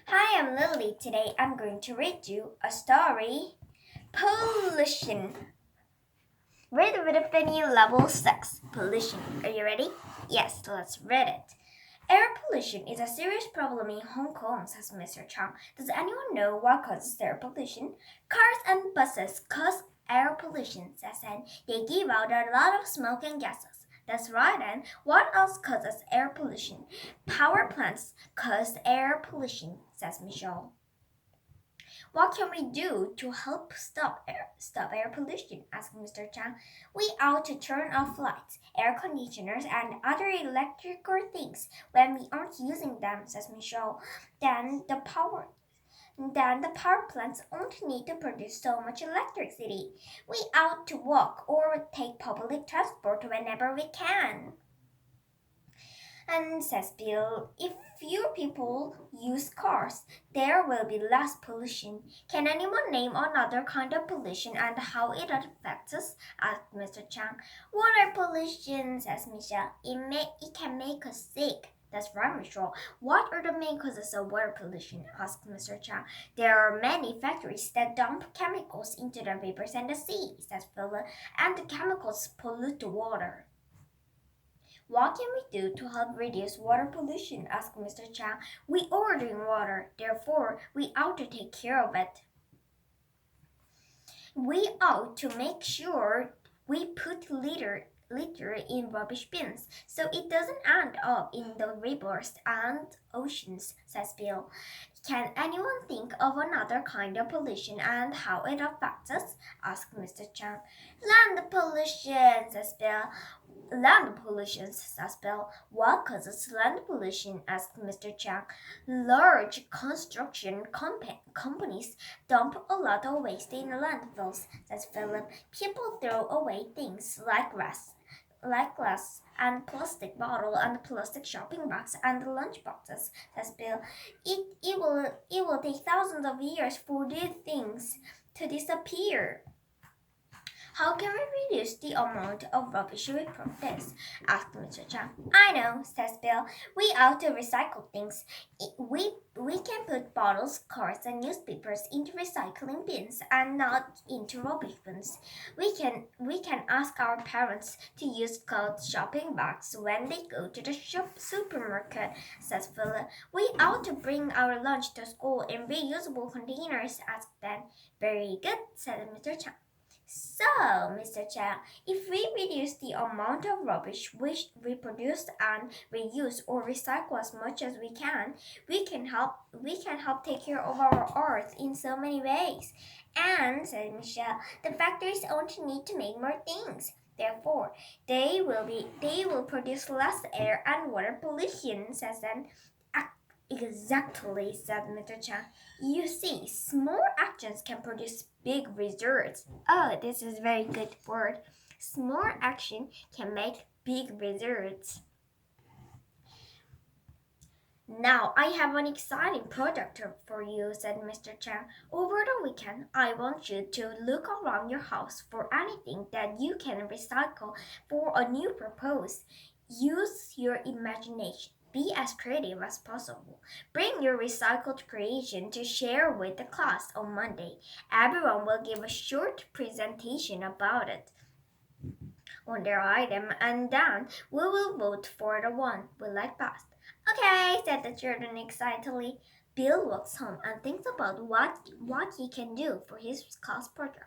Hi, I'm Lily. Today I'm going to read you a story, Pollution. Read with a Phinnie level 6, Pollution. Are you ready? Yes, let's read it. Air pollution is a serious problem in Hong Kong, says Mr. Chang. Does anyone know what causes air pollution? Cars and buses cause air pollution, says Anne. They give out a lot of smoke and gases. That's right, and what else causes air pollution? Power plants cause air pollution, says Michelle. What can we do to help stop air pollution? Asked Mr. Chang. We ought to turn off lights, air conditioners, and other electrical things when we aren't using them, says Michelle. Then the power plants won't need to produce so much electricity. We ought to walk or take public transport whenever we can. And says Bill, if fewer people use cars, there will be less pollution. Can anyone name another kind of pollution and how it affects us? Asked Mr. Chang. Water pollution, says Michelle. It can make us sick. That's right, Michelle. What are the main causes of water pollution? Asked Mr. Chang. There are many factories that dump chemicals into the rivers and the sea, says Philip, and the chemicals pollute the water. What can we do to help reduce water pollution? Asked Mr. Chang. We are drink water, therefore we ought to take care of it. We ought to make sure we put litter in rubbish bins so it doesn't end up in the rivers and oceans, says Bill. Can anyone think of another kind of pollution and how it affects us? Asked Mr. Chang. Land pollution, says Bill. Land pollution, says Bill. What causes land pollution? Asked Mr. Chang. Large construction companies dump a lot of waste in landfills, says Philip. People throw away things like glass and plastic bottle and plastic shopping bags and lunch boxes, says Bill. It will take thousands of years for these things to disappear. How can we reduce the amount of rubbish we produce? Asked Mr. Chang. I know, says Bill. We ought to recycle things. We can put bottles, cards, and newspapers into recycling bins and not into rubbish bins. We can ask our parents to use cloth shopping bags when they go to the supermarket, says Philip. We ought to bring our lunch to school in reusable containers, asked Ben. Very good, said Mr. Chang. So, Mr. Chang, if we reduce the amount of rubbish we produce and reuse or recycle as much as we can help take care of our earth in so many ways. And, said Michelle, the factories only need to make more things. Therefore, they will produce less air and water pollution, says Anne. Exactly, said Mr. Chang. You see, small actions can produce big results. Oh, this is a very good word. Small action can make big results. Now I have an exciting project for you, said Mr. Chang. Over the weekend, I want you to look around your house for anything that you can recycle for a new purpose. Use your imagination. Be as creative as possible. Bring your recycled creation to share with the class on Monday. Everyone will give a short presentation about it on their item, and then we will vote for the one we like best. Okay, said the children excitedly. Bill walks home and thinks about what he can do for his class project.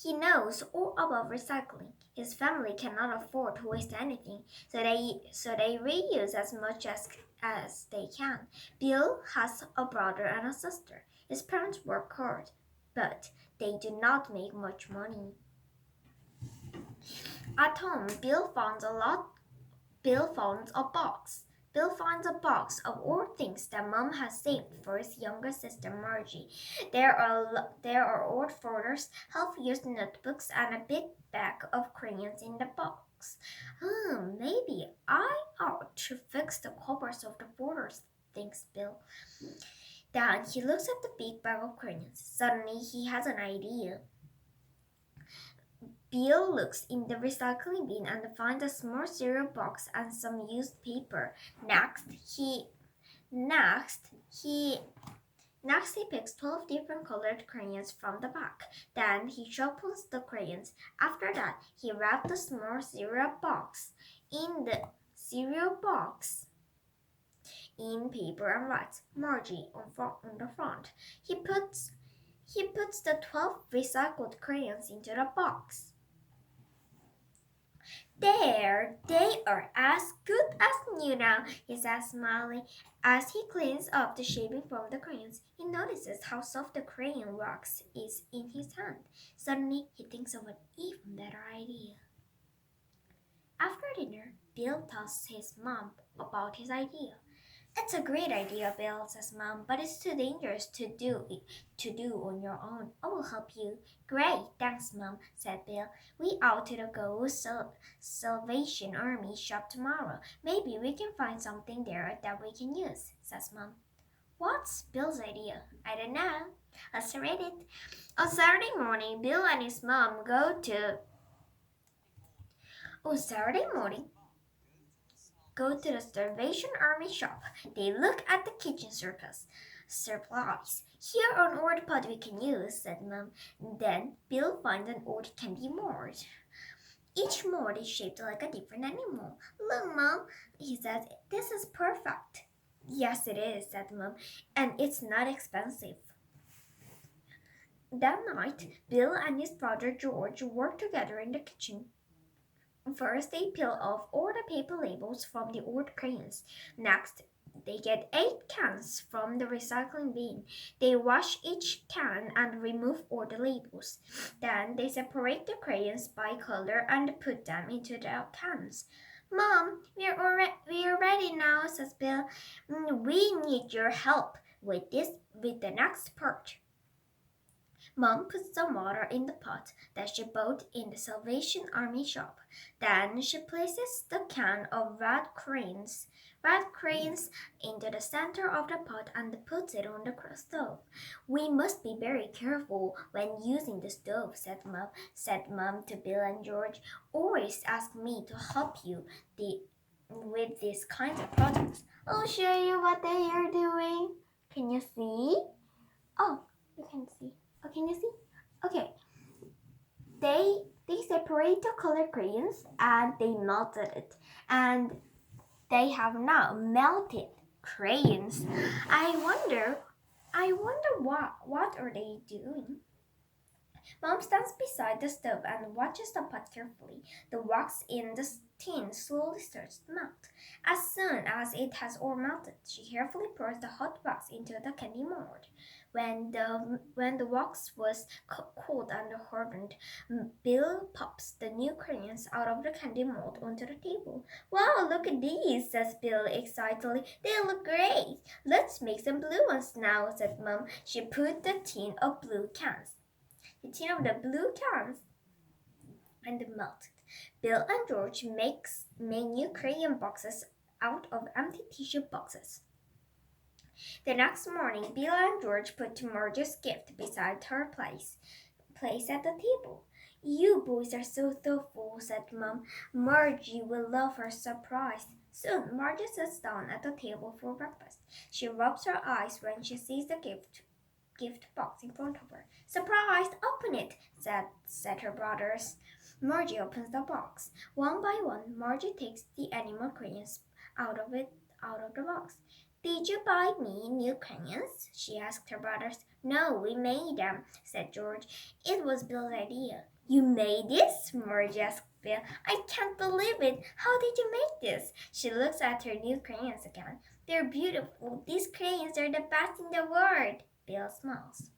He knows all about recycling. His family cannot afford to waste anything, so they reuse as much as they can. Bill has a brother and a sister. His parents work hard, but they do not make much money. At home, Bill finds a box. Bill finds a box of all things that Mom has saved for his younger sister Margie. There are old folders, half-used notebooks, and a big bag of crayons in the box. Maybe I ought to fix the covers of the folders, thinks Bill. Then he looks at the big bag of crayons. Suddenly he has an idea. Bill looks in the recycling bin and finds a small cereal box and some used paper. Next, he Next, he picks 12 different colored crayons from the pack. Then he shuffles the crayons. After that, he wraps the small cereal box in paper and writes Margie on the front. He puts the 12 recycled crayons into the box. There, they are as good as new now, he says, smiling. As he cleans up the shaving from the crayons, he notices how soft the crayon wax is in his hand. Suddenly, he thinks of an even better idea. After dinner, Bill tells his mom about his idea. It's a great idea, Bill, says Mom, but it's too dangerous to do on your own. I will help you. Great, thanks, Mom, said Bill. We ought to go Salvation Army shop tomorrow. Maybe we can find something there that we can use, says Mom. What's Bill's idea? I don't know. Let's read it. On Saturday morning, Bill and his mom go to the Salvation Army shop. They look at the kitchen supplies. Here are an old pot we can use, said Mom. Then Bill finds an old candy mold. Each mold is shaped like a different animal. Look, Mom, he said, this is perfect. Yes, it is, said Mom, and it's not expensive. That night, Bill and his brother George worked together in the kitchen. First, they peel off all the paper labels from the old crayons. Next, they get 8 cans from the recycling bin. They wash each can and remove all the labels. Then, they separate the crayons by color and put them into the cans. Mom, we're ready now, says Bill. We need your help with the next part. Mom puts some water in the pot that she bought in the Salvation Army shop. Then she places the can of red crayons into the center of the pot and puts it on the stove. We must be very careful when using the stove, said Mom to Bill and George. Always ask me to help you with these kinds of projects. I'll show you what they are doing. Can you see? Oh, you can see. Oh, can you see? Okay. They separate the colored crayons and they melted it. And they have now melted crayons. I wonder what are they doing? Mom stands beside the stove and watches the pot carefully. The wax in the tin slowly starts to melt. As soon as it has all melted, she carefully pours the hot wax into the candy mold. When the wax was cold and hardened, Bill pops the new crayons out of the candy mold onto the table. Wow, look at these, says Bill excitedly. They look great. Let's make some blue ones now, said Mom. She put the tin of the blue cans and melted. Bill and George make new crayon boxes out of empty tissue boxes. The next morning, Bill and George put Margie's gift beside her place at the table. You boys are so thoughtful, said Mom. Margie will love her surprise. Soon, Margie sits down at the table for breakfast. She rubs her eyes when she sees the gift box in front of her. Surprise! Open it, said her brothers. Margie opens the box. One by one, Margie takes the animal crayons out of the box. Did you buy me new crayons? She asked her brothers. No, we made them, said George. It was Bill's idea. You made this? Margie asked Bill. I can't believe it. How did you make this? She looks at her new crayons again. They're beautiful. These crayons are the best in the world. Bill smiles.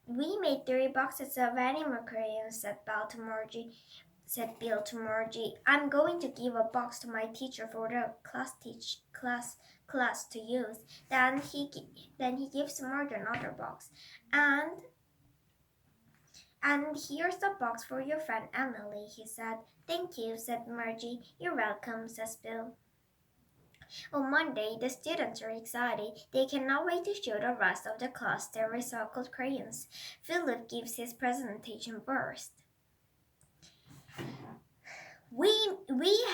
We made 3 boxes of animal crayons, said Bill to Margie. I'm going to give a box to my teacher for the class to use. Then he gives Margie another box. And here's the box for your friend Emily, he said. Thank you, said Margie. You're welcome, says Bill. On Monday, the students are excited. They cannot wait to show the rest of the class their recycled crayons. Philip gives his presentation first. We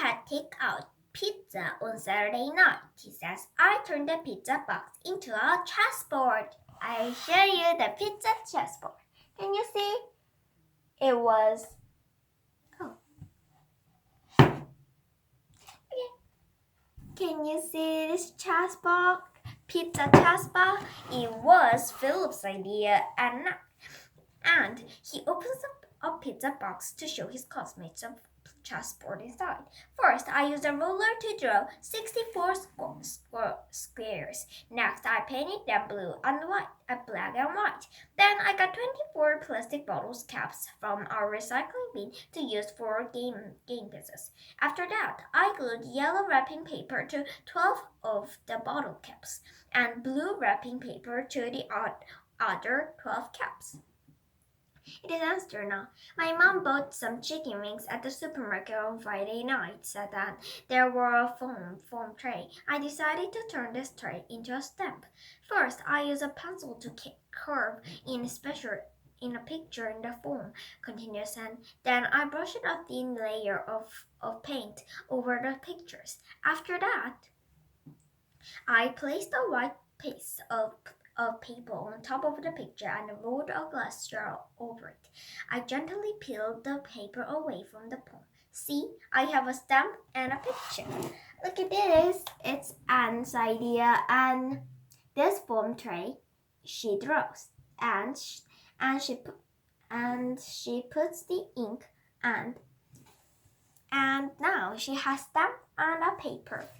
had take out pizza on Saturday night, he says. I turned the pizza box into a chessboard. I show you the pizza chessboard. Can you see? It was... Oh. Okay. Can you see this chessboard? Pizza chessboard? It was Philip's idea, and he opens up a pizza box to show his classmates a chessboard inside. First, I used a ruler to draw 64 squares. Next, I painted them blue and white, black and white. Then I got 24 plastic bottles caps from our recycling bin to use for game pieces. After that, I glued yellow wrapping paper to 12 of the bottle caps and blue wrapping paper to the other 12 caps. It is Easter now. My mom bought some chicken wings at the supermarket on Friday night, said Anne. There were a foam tray. I decided to turn this tray into a stamp. First, I used a pencil to carve in a picture in the foam, continues Anne. Then I brushed a thin layer of paint over the pictures. After that, I placed a white piece of paper on top of the picture and rolled a glass straw over it. I gently peeled the paper away from the foam. See, I have a stamp and a picture. Look at this. It's Anne's idea, and this foam tray she draws, and she puts the ink and now she has stamp and a paper.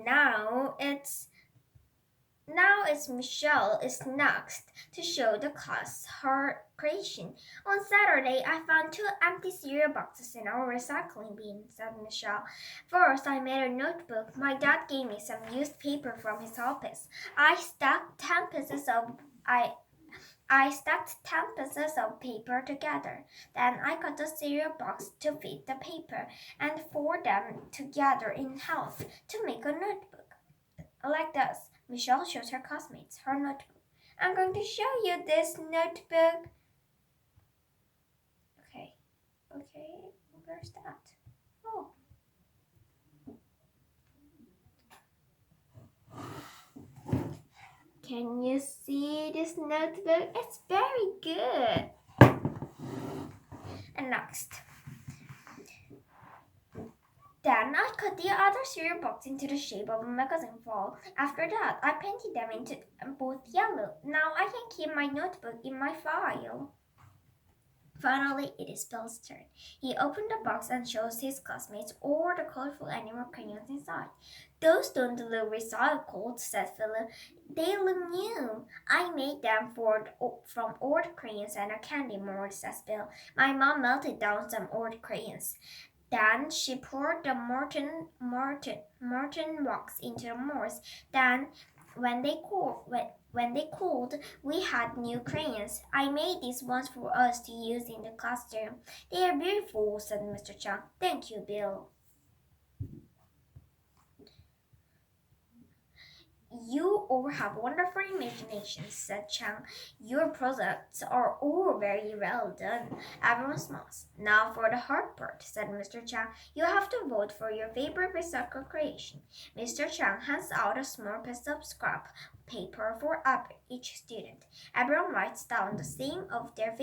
Now it's Michelle is next to show the class her creation. On Saturday, I found 2 empty cereal boxes in our recycling bin, said Michelle. First, I made a notebook. My dad gave me some used paper from his office. I stacked 10 pieces of paper together. Then I cut the cereal box to fit the paper and fold them together in half to make a notebook. Like this, Michelle shows her classmates her notebook. I'm going to show you this notebook. Okay, where's that? Oh. Can you see this notebook? It's very good. And next. Then I cut the other cereal box into the shape of a magazine fold. After that, I painted them into both yellow. Now I can keep my notebook in my file. Finally, it is Bill's turn. He opened the box and shows his classmates all the colorful animal crayons inside. Those don't look recycled, said Philip. They look new. I made them from old crayons and a candy mold, says Bill. My mom melted down some old crayons. Then she poured the Morton wax into the molds. Then, when they cooled, we had new crayons. I made these ones for us to use in the classroom. They are beautiful, said Mr. Chang. Thank you, Bill. You all have wonderful imaginations, said Chang. Your projects are all very well done. Everyone smiles. Now for the hard part, said Mr. Chang. You have to vote for your favorite recycled creation. Mr. Chang hands out a small piece of scrap paper for each student. Everyone writes down the name of the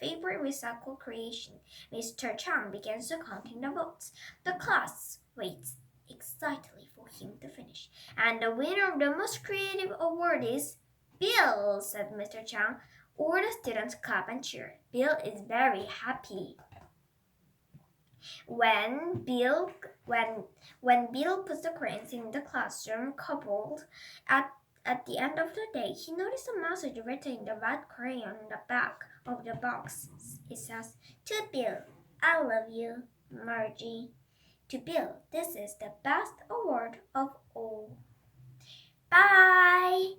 favorite recycled creation. Mr. Chang begins to counting the votes. The class waits excitedly for him to finish. And the winner of the most creative award is Bill, said Mr. Chang. All the students clap and cheer. Bill is very happy. When Bill puts the crayons in the classroom coupled at the end of the day, he noticed a message written in the red crayon in the back of the box. It says, "To Bill, I love you, Margie." To Bill, this is the best award of all. Bye!